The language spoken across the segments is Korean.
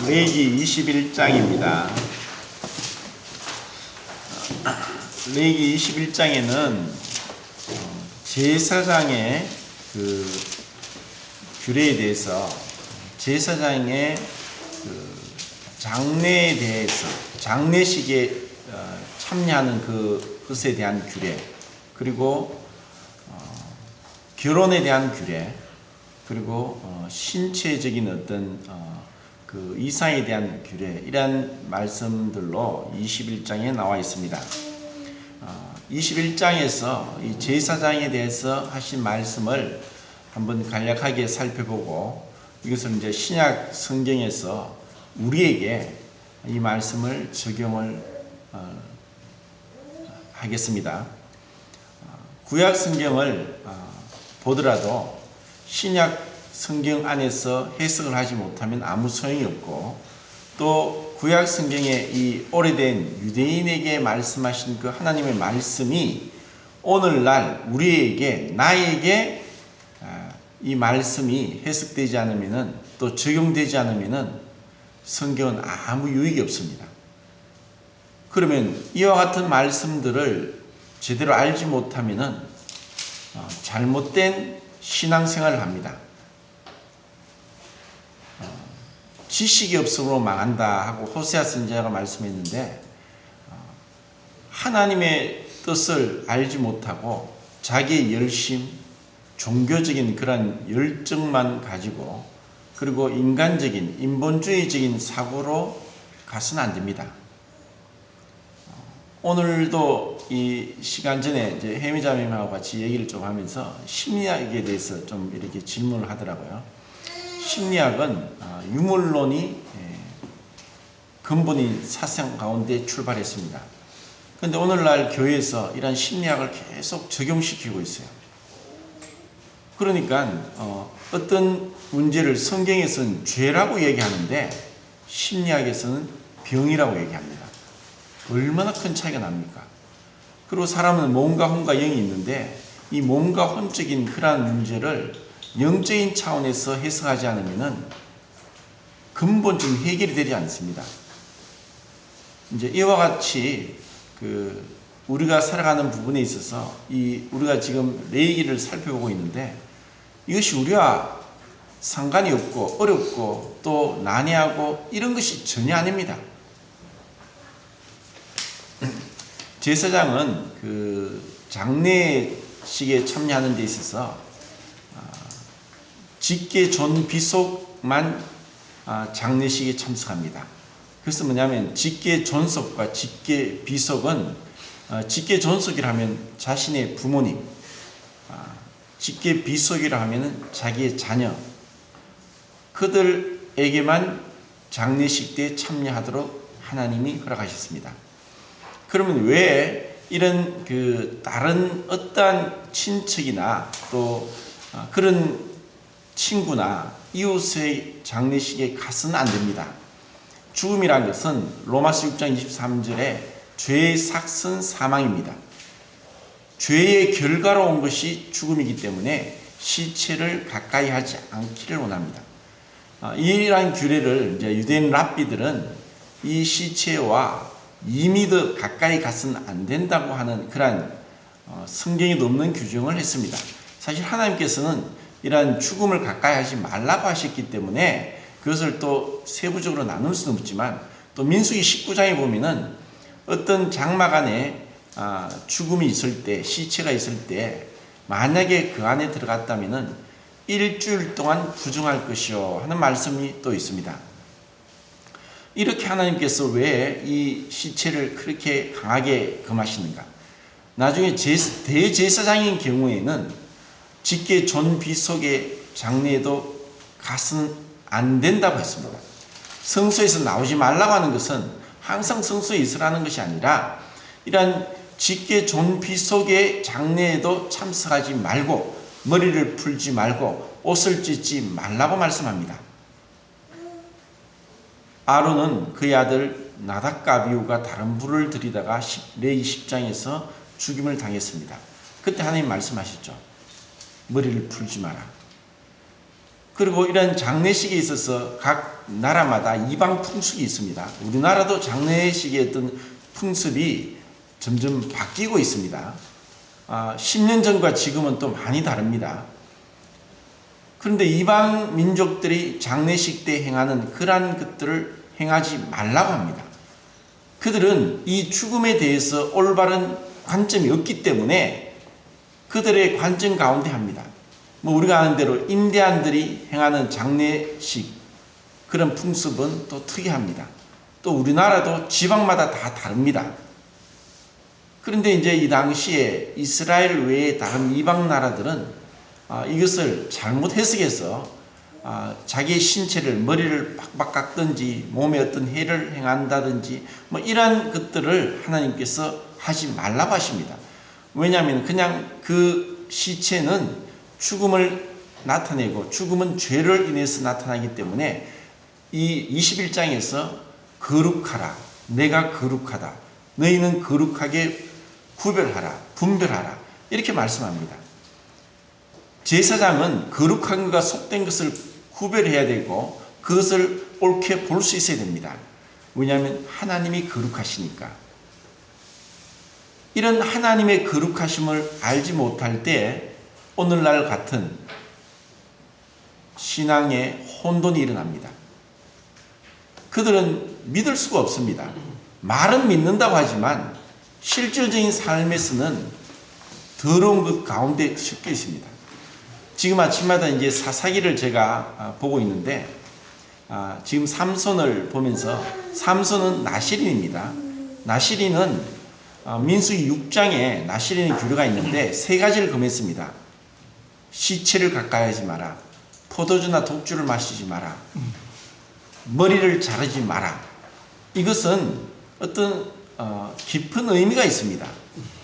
레위기 21장입니다. 레위기 21장에는 제사장의 그 규례에 대해서, 제사장의 그 장례에 대해서, 장례식에 참여하는 그것에 대한 규례, 그리고 결혼에 대한 규례, 그리고 신체적인 어떤 그 이상에 대한 규례, 이러한 말씀들로 21장에 나와 있습니다. 21장에서 이 제사장에 대해서 하신 말씀을 한번 간략하게 살펴보고, 이것을 이제 신약 성경에서 우리에게 이 말씀을 적용을 하겠습니다. 구약 성경을 보더라도 신약 성경 안에서 해석을 하지 못하면 아무 소용이 없고, 또 구약 성경의 이 오래된 유대인에게 말씀하신 그 하나님의 말씀이 오늘날 우리에게, 나에게 이 말씀이 해석되지 않으면은, 또 적용되지 않으면은 성경은 아무 유익이 없습니다. 그러면 이와 같은 말씀들을 제대로 알지 못하면은 잘못된 신앙생활을 합니다. 지식이 없으므로 망한다 하고 호세아 선지자가 말씀했는데, 하나님의 뜻을 알지 못하고 자기의 열심, 종교적인 그런 열정만 가지고, 그리고 인간적인, 인본주의적인 사고로 가서는 안 됩니다. 오늘도 이 시간 전에 이제 혜미자매님하고 같이 얘기를 좀 하면서 심리학에 대해서 좀 이렇게 질문을 하더라고요. 심리학은 유물론이 근본인 사상 가운데 출발했습니다. 그런데 오늘날 교회에서 이런 심리학을 계속 적용시키고 있어요. 그러니까 어떤 문제를 성경에서는 죄라고 얘기하는데 심리학에서는 병이라고 얘기합니다. 얼마나 큰 차이가 납니까? 그리고 사람은 몸과 혼과 영이 있는데, 이 몸과 혼적인 그러한 문제를 영적인 차원에서 해석하지 않으면은 근본적인 해결이 되지 않습니다. 이제 이와 같이 우리가 살아가는 부분에 있어서 우리가 지금 레위기를 살펴보고 있는데, 이것이 우리와 상관이 없고 어렵고 또 난해하고 이런 것이 전혀 아닙니다. 제사장은 그 장례식에 참여하는 데 있어서 직계 존 비속만 장례식에 참석합니다. 그래서 뭐냐면 직계 존속과 직계 비속은, 직계 존속이라 하면 자신의 부모님, 직계 비속이라 하면 자기의 자녀, 그들에게만 장례식 때 참여하도록 하나님이 허락하셨습니다. 그러면 왜 이런 다른 어떠한 친척이나 또 그런 친구나 이웃의 장례식에 가서는 안 됩니다. 죽음이란 것은 로마서 6장 23절에 죄의 삭은 사망입니다. 죄의 결과로 온 것이 죽음이기 때문에 시체를 가까이 하지 않기를 원합니다. 이러한 규례를 이제 유대인 랍비들은 이 시체와 2미터 가까이 가서는 안 된다고 하는 그러한 성경에도 없는 규정을 했습니다. 사실 하나님께서는 이러한 죽음을 가까이 하지 말라고 하셨기 때문에 그것을 또 세부적으로 나눌 수는 없지만, 또 민수기 19장에 보면은 어떤 장막 안에 죽음이 있을 때, 시체가 있을 때 만약에 그 안에 들어갔다면은 일주일 동안 부정할 것이요 하는 말씀이 또 있습니다. 이렇게 하나님께서 왜 이 시체를 그렇게 강하게 금하시는가? 나중에 대제사장인 경우에는 직계 존 비속의 장례에도 가서는 안 된다고 했습니다. 성소에서 나오지 말라고 하는 것은 항상 성소에 있으라는 것이 아니라, 이러한 직계 존 비속의 장례에도 참석하지 말고, 머리를 풀지 말고, 옷을 찢지 말라고 말씀합니다. 아론은 그의 아들 나답과 아비후가 다른 불을 들이다가 레위기 10장에서 죽임을 당했습니다. 그때 하나님 말씀하셨죠. 머리를 풀지 마라. 그리고 이런 장례식에 있어서 각 각 나라마다 이방 풍습이 있습니다. 우리나라도 장례식의 어떤 풍습이 점점 바뀌고 있습니다. 10년 전과 지금은 또 많이 다릅니다. 그런데 이방 민족들이 장례식 때 행하는 그러한 것들을 행하지 말라고 합니다. 그들은 이 죽음에 대해서 올바른 관점이 없기 때문에 그들의 관점 가운데 합니다. 우리가 아는 대로 인디안들이 행하는 장례식 그런 풍습은 또 특이합니다. 또 우리나라도 지방마다 다 다릅니다. 그런데 이제 이 당시에 이스라엘 외의 다른 이방 나라들은 이것을 잘못 해석해서 자기의 신체를 머리를 빡빡 깎든지 몸에 어떤 해를 행한다든지 이러한 것들을 하나님께서 하지 말라고 하십니다. 왜냐하면 그냥 그 시체는 죽음을 나타내고 죽음은 죄를 인해서 나타나기 때문에 이 21장에서 거룩하라, 내가 거룩하다, 너희는 거룩하게 구별하라, 분별하라 이렇게 말씀합니다. 제사장은 거룩한 것과 속된 것을 구별해야 되고 그것을 옳게 볼 수 있어야 됩니다. 왜냐하면 하나님이 거룩하시니까. 이런 하나님의 거룩하심을 알지 못할 때 오늘날 같은 신앙의 혼돈이 일어납니다. 그들은 믿을 수가 없습니다. 말은 믿는다고 하지만 실질적인 삶에서는 더러운 것 가운데 섞여 있습니다. 지금 아침마다 이제 사사기를 제가 보고 있는데 지금 삼손을 보면서 삼손은 나시린입니다. 나시린은 민수기 6장에 나시린의 규례가 있는데 세 가지를 금했습니다. 시체를 가까이 하지 마라. 포도주나 독주를 마시지 마라. 머리를 자르지 마라. 이것은 어떤 깊은 의미가 있습니다.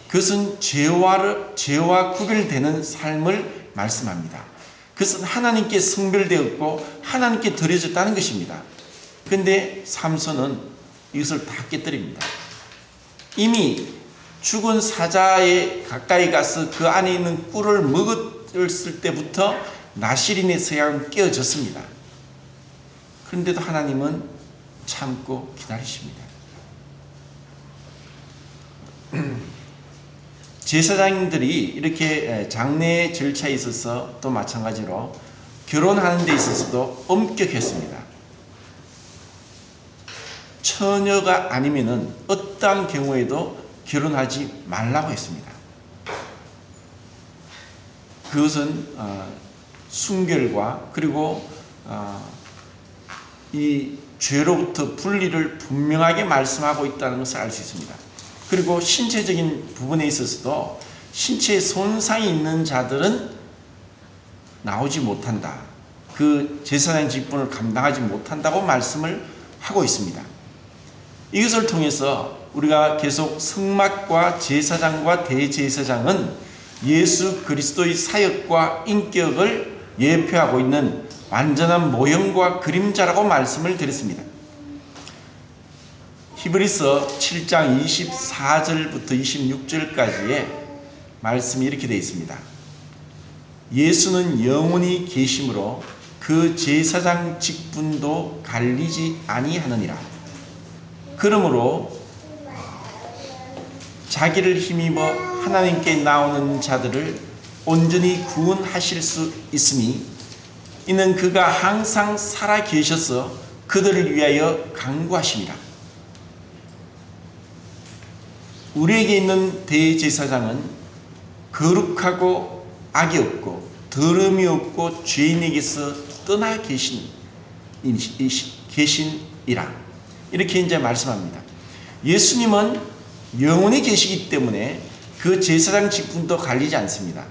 그것은 죄와 구별되는 삶을 말씀합니다. 그것은 하나님께 성별되었고 하나님께 드려졌다는 것입니다. 그런데 삼손은 이것을 다 깨뜨립니다. 이미 죽은 사자에 가까이 가서 그 안에 있는 꿀을 먹었을 때부터 나시린의 서양은 깨어졌습니다. 그런데도 하나님은 참고 기다리십니다. 제사장들이 이렇게 장례 절차에 있어서 또 마찬가지로 결혼하는 데 있어서도 엄격했습니다. 처녀가 아니면은 어떠한 경우에도 결혼하지 말라고 했습니다. 그것은 순결과 그리고 이 죄로부터 분리를 분명하게 말씀하고 있다는 것을 알 수 있습니다. 그리고 신체적인 부분에 있어서도 신체에 손상이 있는 자들은 나오지 못한다. 그 제사장 직분을 감당하지 못한다고 말씀을 하고 있습니다. 이것을 통해서 우리가 계속 성막과 제사장과 대제사장은 예수 그리스도의 사역과 인격을 예표하고 있는 완전한 모형과 그림자라고 말씀을 드렸습니다. 히브리서 7장 24절부터 26절까지의 말씀이 이렇게 되어 있습니다. 예수는 영원히 계심으로 그 제사장 직분도 갈리지 아니하느니라. 그러므로 자기를 힘입어 하나님께 나오는 자들을 온전히 구원하실 수 있으니 이는 그가 항상 살아 계셔서 그들을 위하여 간구하심이라. 우리에게 있는 대제사장은 거룩하고 악이 없고 더러움이 없고 죄인에게서 떠나 계신이라. 이렇게 이제 말씀합니다. 예수님은 영원히 계시기 때문에 그 제사장 직분도 갈리지 않습니다.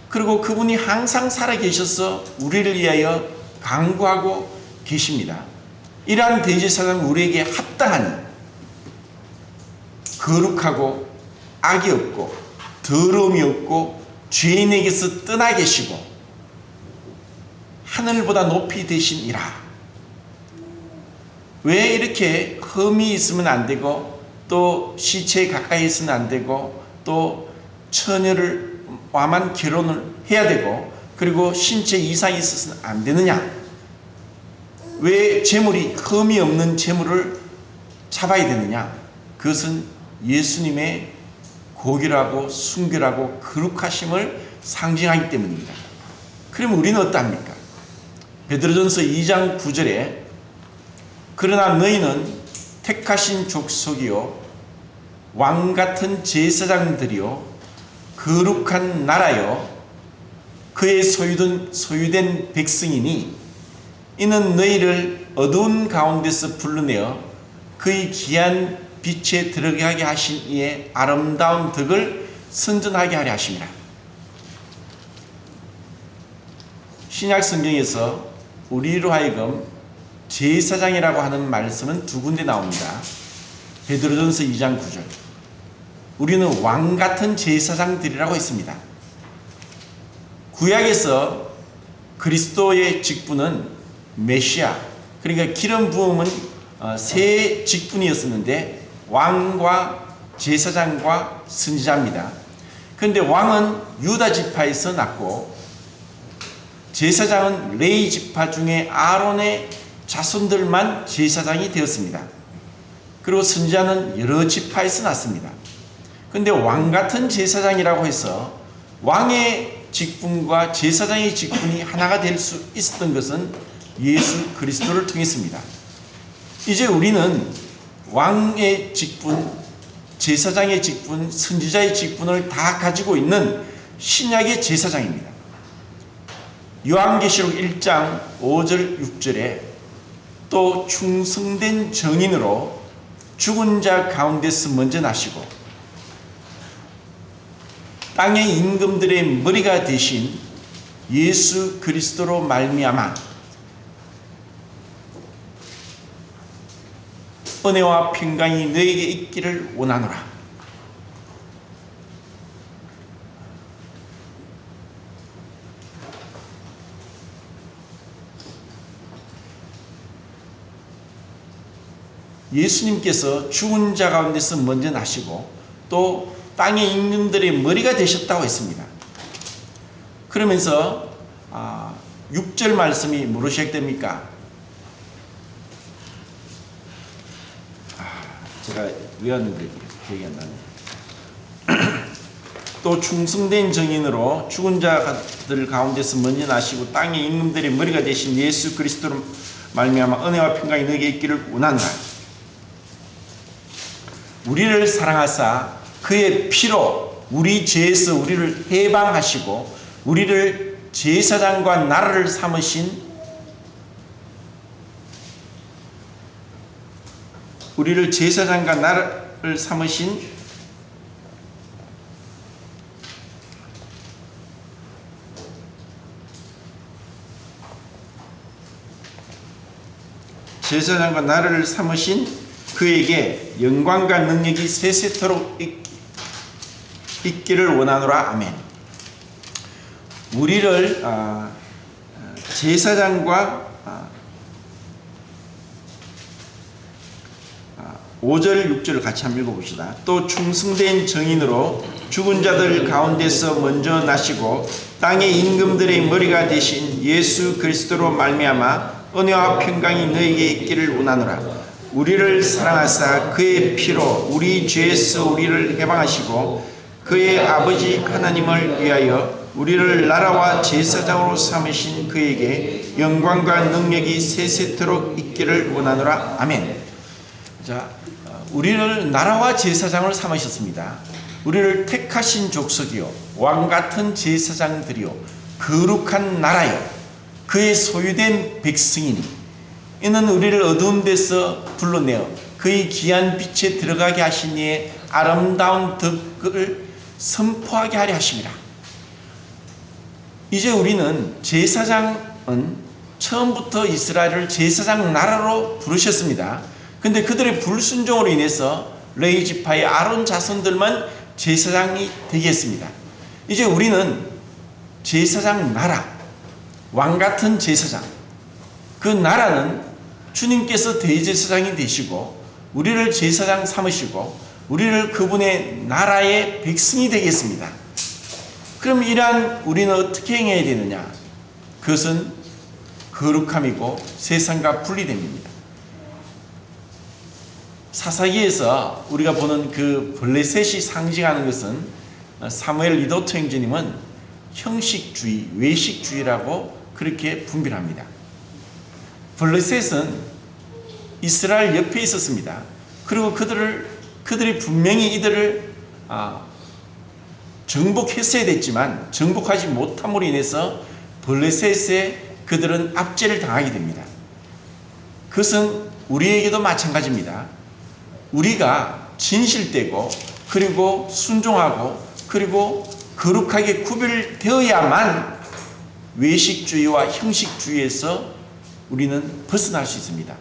그리고 그분이 항상 살아 계셔서 우리를 위하여 간구하고 계십니다. 이러한 대제사장은 우리에게 합당하니 거룩하고 악이 없고 더러움이 없고 죄인에게서 떠나 계시고 하늘보다 높이 되시니라. 왜 이렇게 흠이 있으면 안 되고 또 시체에 가까이 있으면 안 되고 또 처녀와만 결혼을 해야 되고 그리고 신체 이상이 있어서는 안 되느냐? 왜 재물이 흠이 없는 재물을 잡아야 되느냐? 그것은 예수님의 고결하고 순결하고 거룩하심을 상징하기 때문입니다. 그럼 우리는 어떠합니까? 베드로전서 2장 9절에 그러나 너희는 택하신 족속이요 왕같은 제사장들이요 거룩한 나라요 그의 소유된 백성이니 이는 너희를 어두운 가운데서 불러내어 그의 귀한 빛에 들어가게 하신 이의 아름다운 덕을 선전하게 하려 하심이라. 신약 성경에서 우리로 하여금 제사장이라고 하는 말씀은 두 군데 나옵니다. 베드로전서 2장 9절. 우리는 왕같은 제사장들이라고 했습니다. 구약에서 그리스도의 직분은 메시아, 그러니까 기름 부음은 세 직분이었었는데 왕과 제사장과 선지자입니다. 그런데 왕은 유다 지파에서 났고 제사장은 레위 지파 중에 아론의 자손들만 제사장이 되었습니다. 그리고 선지자는 여러 지파에서 났습니다. 그런데 왕같은 제사장이라고 해서 왕의 직분과 제사장의 직분이 하나가 될 수 있었던 것은 예수 그리스도를 통했습니다. 이제 우리는 왕의 직분, 제사장의 직분, 선지자의 직분을 다 가지고 있는 신약의 제사장입니다. 요한계시록 1장 5절 6절에 또 충성된 정인으로 죽은 자 가운데서 먼저 나시고 땅의 임금들의 머리가 되신 예수 그리스도로 말미암아 은혜와 평강이 너에게 있기를 원하노라. 예수님께서 죽은 자 가운데서 먼저 나시고 또 땅의 임금들의 머리가 되셨다고 했습니다. 그러면서 6절 말씀이 뭐로 시작됩니까? 제가 외웠는데 기억이 안 나네요. 또 충성된 정인으로 죽은 자들 가운데서 먼저 나시고 땅의 임금들의 머리가 되신 예수 그리스도로 말미암아 은혜와 평강이 너에게 있기를 원한다. 우리를 사랑하사 그의 피로 우리 죄에서 우리를 해방하시고 우리를 제사장과 나라를 삼으신 제사장과 나라를 삼으신 그에게 영광과 능력이 세세토록 있기를 원하노라. 아멘. 우리를 제사장과 5절 6절을 같이 한번 읽어봅시다. 또 충성된 정인으로 죽은 자들 가운데서 먼저 나시고 땅의 임금들의 머리가 되신 예수 그리스도로 말미암아 은혜와 평강이 너에게 있기를 원하노라. 우리를 사랑하사 그의 피로 우리 죄에서 우리를 해방하시고 그의 아버지 하나님을 위하여 우리를 나라와 제사장으로 삼으신 그에게 영광과 능력이 세세토록 있기를 원하노라. 아멘. 자, 우리를 나라와 제사장을 삼으셨습니다. 우리를 택하신 족속이요 왕같은 제사장들이요 거룩한 나라요 그의 소유된 백성이니 이는 우리를 어두운 데서 불러내어 그의 귀한 빛에 들어가게 하신 이의 아름다운 덕을 선포하게 하려 하심이라. 이제 우리는 제사장은 처음부터 이스라엘을 제사장 나라로 부르셨습니다. 근데 그들의 불순종으로 인해서 레위 지파의 아론 자손들만 제사장이 되겠습니다. 이제 우리는 제사장 나라, 왕같은 제사장, 그 나라는 주님께서 대제사장이 되시고 우리를 제사장 삼으시고 우리를 그분의 나라의 백성이 되겠습니다. 그럼 이러한 우리는 어떻게 행해야 되느냐? 그것은 거룩함이고 세상과 분리됨입니다. 사사기에서 우리가 보는 그 블레셋이 상징하는 것은 사무엘 리도트 형제님은 형식주의, 외식주의라고 그렇게 분별합니다. 블레셋은 이스라엘 옆에 있었습니다. 그리고 그들이 분명히 이들을 정복했어야 됐지만 정복하지 못함으로 인해서 블레셋에 그들은 압제를 당하게 됩니다. 그것은 우리에게도 마찬가지입니다. 우리가 진실되고 그리고 순종하고 그리고 거룩하게 구별되어야만 외식주의와 형식주의에서 우리는 벗어날 수 있습니다.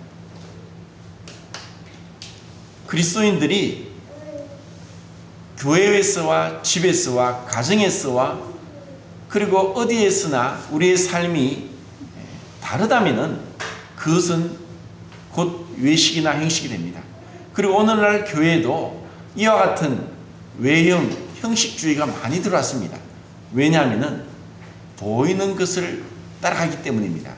그리스도인들이 교회에서와 집에서와 가정에서와 그리고 어디에서나 우리의 삶이 다르다면은 그것은 곧 외식이나 형식이 됩니다. 그리고 오늘날 교회에도 이와 같은 외형, 형식주의가 많이 들어왔습니다. 왜냐하면은 보이는 것을 따라가기 때문입니다.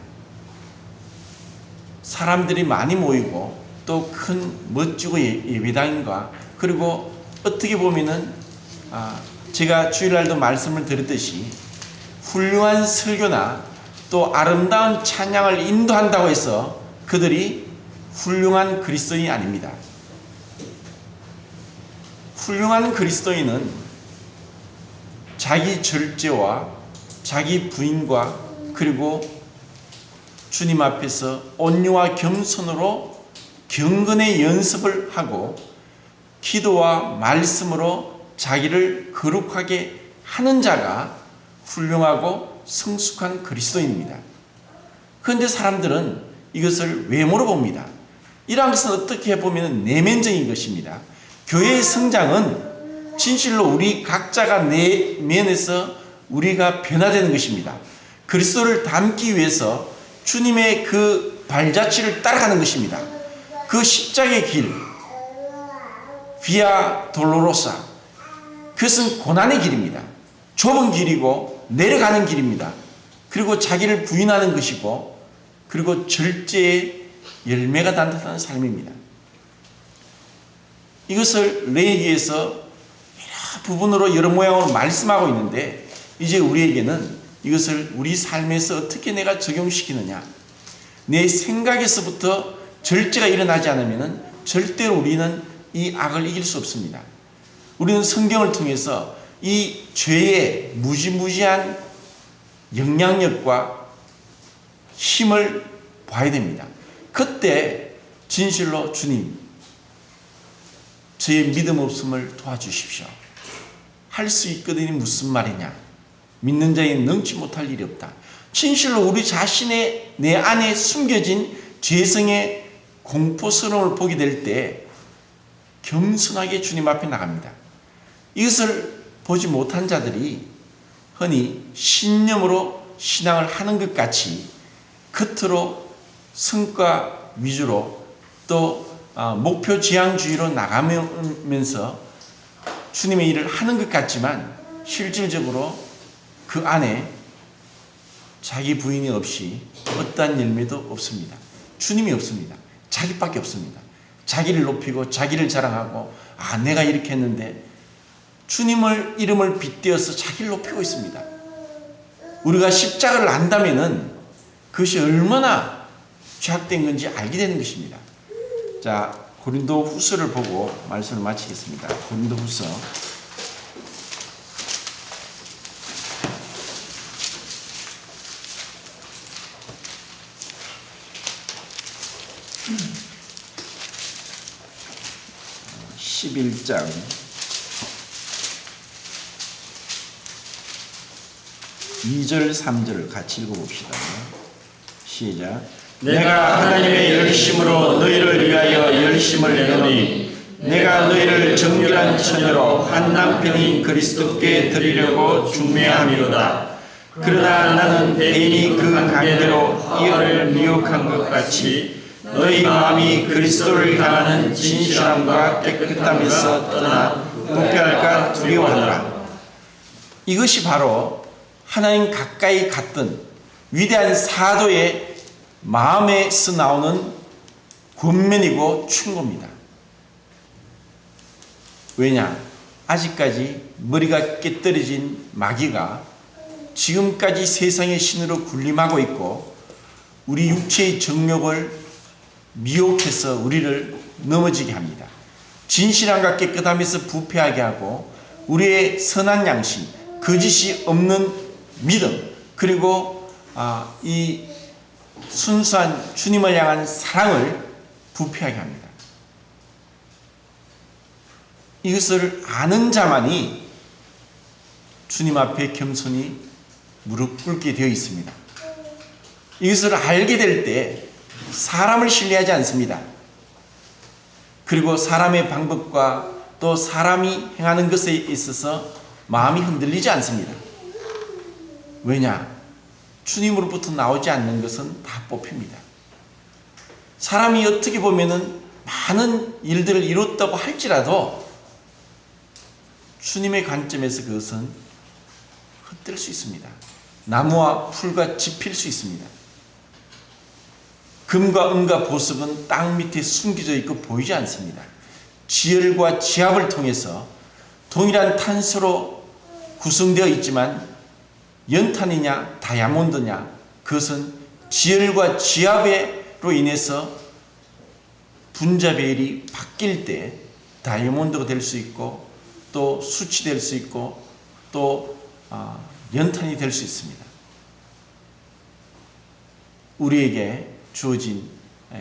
사람들이 많이 모이고 또 큰 멋지고 예배당과 그리고 어떻게 보면은 제가 주일날도 말씀을 드렸듯이 훌륭한 설교나 또 아름다운 찬양을 인도한다고 해서 그들이 훌륭한 그리스도인이 아닙니다. 훌륭한 그리스도인은 자기 절제와 자기 부인과 그리고 주님 앞에서 온유와 겸손으로 경건의 연습을 하고 기도와 말씀으로 자기를 거룩하게 하는 자가 훌륭하고 성숙한 그리스도인입니다. 그런데 사람들은 이것을 외모로 봅니다. 이러한 것은 어떻게 보면 내면적인 것입니다. 교회의 성장은 진실로 우리 각자가 내면에서 우리가 변화되는 것입니다. 그리스도를 닮기 위해서 주님의 그 발자취를 따라가는 것입니다. 그 십자가의 길, 비아 돌로로사, 그것은 고난의 길입니다. 좁은 길이고 내려가는 길입니다. 그리고 자기를 부인하는 것이고 그리고 절제의 열매가 단단한 삶입니다. 이것을 레위기에서 여러 부분으로 여러 모양으로 말씀하고 있는데 이제 우리에게는 이것을 우리 삶에서 어떻게 내가 적용시키느냐, 내 생각에서부터 절제가 일어나지 않으면 절대로 우리는 이 악을 이길 수 없습니다. 우리는 성경을 통해서 이 죄의 무지무지한 영향력과 힘을 봐야 됩니다. 그때 진실로 주님, 저의 믿음 없음을 도와주십시오. 할 수 있거든이 무슨 말이냐? 믿는 자에게 능치 못할 일이 없다. 진실로 우리 자신의 내 안에 숨겨진 죄성의 공포스러움을 보게 될 때 겸손하게 주님 앞에 나갑니다. 이것을 보지 못한 자들이 흔히 신념으로 신앙을 하는 것 같이 겉으로 성과 위주로 또 목표 지향주의로 나가면서 주님의 일을 하는 것 같지만 실질적으로 그 안에 자기 부인이 없이 어떠한 열매도 없습니다. 주님이 없습니다. 자기밖에 없습니다. 자기를 높이고 자기를 자랑하고 내가 이렇게 했는데 주님을 이름을 빗대어서 자기를 높이고 있습니다. 우리가 십자가를 안다면은 그것이 얼마나 죄악된 건지 알게 되는 것입니다. 자, 고린도 후서를 보고 말씀을 마치겠습니다. 고린도 후서 11장 2절 3절을 같이 읽어봅시다. 시작. 내가 하나님의 열심으로 너희를 위하여 열심을 내노니 내가 너희를 정결한 처녀로 한 남편인 그리스도께 드리려고 중매함이로다. 그러나 나는 대인이 그 관계로 이어를 미혹한 것 같이 너희 마음이 그리스도를 향하는 진실함과 깨끗함에서 떠나 부패할까 두려워하노라. 이것이 바로 하나님 가까이 갔던 위대한 사도의 마음에서 나오는 권면이고 충고입니다. 왜냐? 아직까지 머리가 깨떨어진 마귀가 지금까지 세상의 신으로 군림하고 있고 우리 육체의 정욕을 미혹해서 우리를 넘어지게 합니다. 진실함과 깨끗함에서 부패하게 하고 우리의 선한 양심, 거짓이 없는 믿음, 그리고 이 순수한 주님을 향한 사랑을 부패하게 합니다. 이것을 아는 자만이 주님 앞에 겸손히 무릎 꿇게 되어 있습니다. 이것을 알게 될 때 사람을 신뢰하지 않습니다. 그리고 사람의 방법과 또 사람이 행하는 것에 있어서 마음이 흔들리지 않습니다. 왜냐? 주님으로부터 나오지 않는 것은 다 뽑힙니다. 사람이 어떻게 보면은 많은 일들을 이뤘다고 할지라도 주님의 관점에서 그것은 헛될 수 있습니다. 나무와 풀과 지필 수 있습니다. 금과 은과 보석은 땅 밑에 숨겨져 있고 보이지 않습니다. 지열과 지압을 통해서 동일한 탄소로 구성되어 있지만 연탄이냐 다이아몬드냐 그것은 지열과 지압으로 인해서 분자 배열이 바뀔 때 다이아몬드가 될 수 있고 또 숯이 될 수 있고 또 연탄이 될 수 있습니다. 우리에게 주어진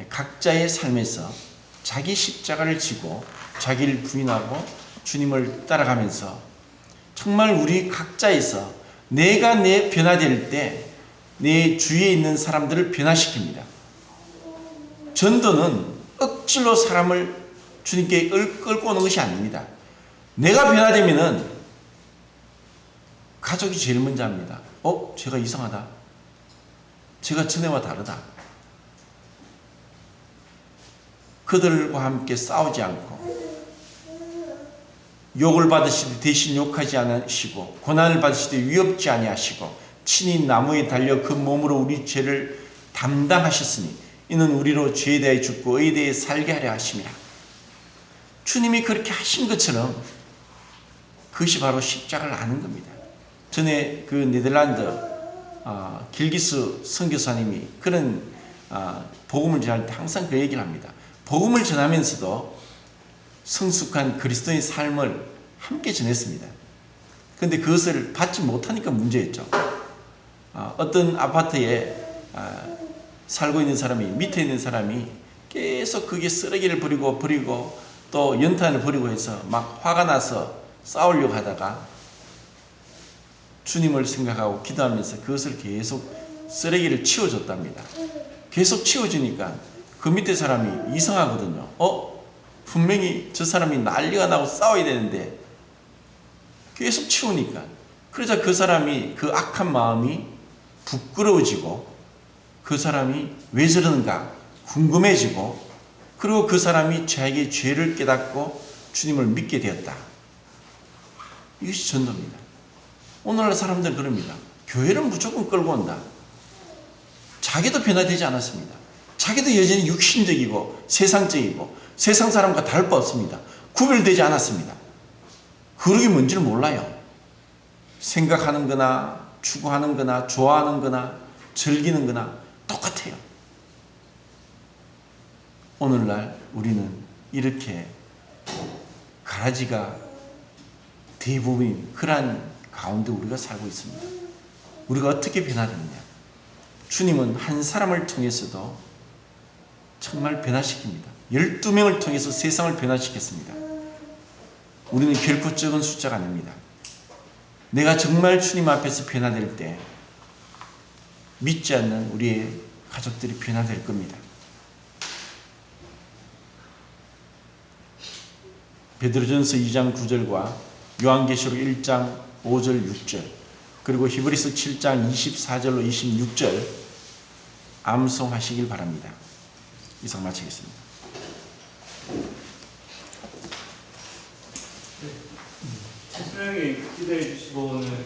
각자의 삶에서 자기 십자가를 지고 자기를 부인하고 주님을 따라가면서 정말 우리 각자에서 내가 변화될 때 내 주위에 있는 사람들을 변화시킵니다. 전도는 억지로 사람을 주님께 끌고 오는 것이 아닙니다. 내가 변화되면은 가족이 제일 먼저 합니다. 제가 이상하다. 제가 전에와 다르다. 그들과 함께 싸우지 않고 욕을 받으실 때 대신 욕하지 않으시고 고난을 받으실 때 위협지 아니하시고 친히 나무에 달려 그 몸으로 우리 죄를 담당하셨으니 이는 우리로 죄에 대해 죽고 의에 대해 살게 하려 하심이라. 주님이 그렇게 하신 것처럼 그것이 바로 십자가를 아는 겁니다. 전에 그 네덜란드 길기스 선교사님이 그런 복음을 전할 때 항상 그 얘기를 합니다. 복음을 전하면서도 성숙한 그리스도의 삶을 함께 전했습니다. 그런데 그것을 받지 못하니까 문제였죠. 어떤 아파트에 살고 있는 사람이 밑에 있는 사람이 계속 그게 쓰레기를 버리고 또 연탄을 버리고 해서 막 화가 나서 싸우려고 하다가 주님을 생각하고 기도하면서 그것을 계속 쓰레기를 치워줬답니다. 계속 치워주니까 그 밑에 사람이 이상하거든요. 분명히 저 사람이 난리가 나고 싸워야 되는데 계속 치우니까 그러자 그 사람이 그 악한 마음이 부끄러워지고 그 사람이 왜 저러는가 궁금해지고 그리고 그 사람이 자기의 죄를 깨닫고 주님을 믿게 되었다. 이것이 전도입니다. 오늘날 사람들은 그럽니다. 교회를 무조건 끌고 온다. 자기도 변화되지 않았습니다. 자기도 여전히 육신적이고 세상적이고 세상 사람과 다를 바 없습니다. 구별되지 않았습니다. 그러기 뭔지를 몰라요. 생각하는 거나 추구하는 거나 좋아하는 거나 즐기는 거나 똑같아요. 오늘날 우리는 이렇게 가라지가 대부분인 그러한 가운데 우리가 살고 있습니다. 우리가 어떻게 변화되느냐? 주님은 한 사람을 통해서도 정말 변화시킵니다. 12명을 통해서 세상을 변화시켰습니다. 우리는 결코 적은 숫자가 아닙니다. 내가 정말 주님 앞에서 변화될 때 믿지 않는 우리의 가족들이 변화될 겁니다. 베드로전서 2장 9절과 요한계시록 1장 5절 6절 그리고 히브리서 7장 24절로 26절 암송하시길 바랍니다. 이상 마치겠습니다. 최수영이 기도해 주시고 오늘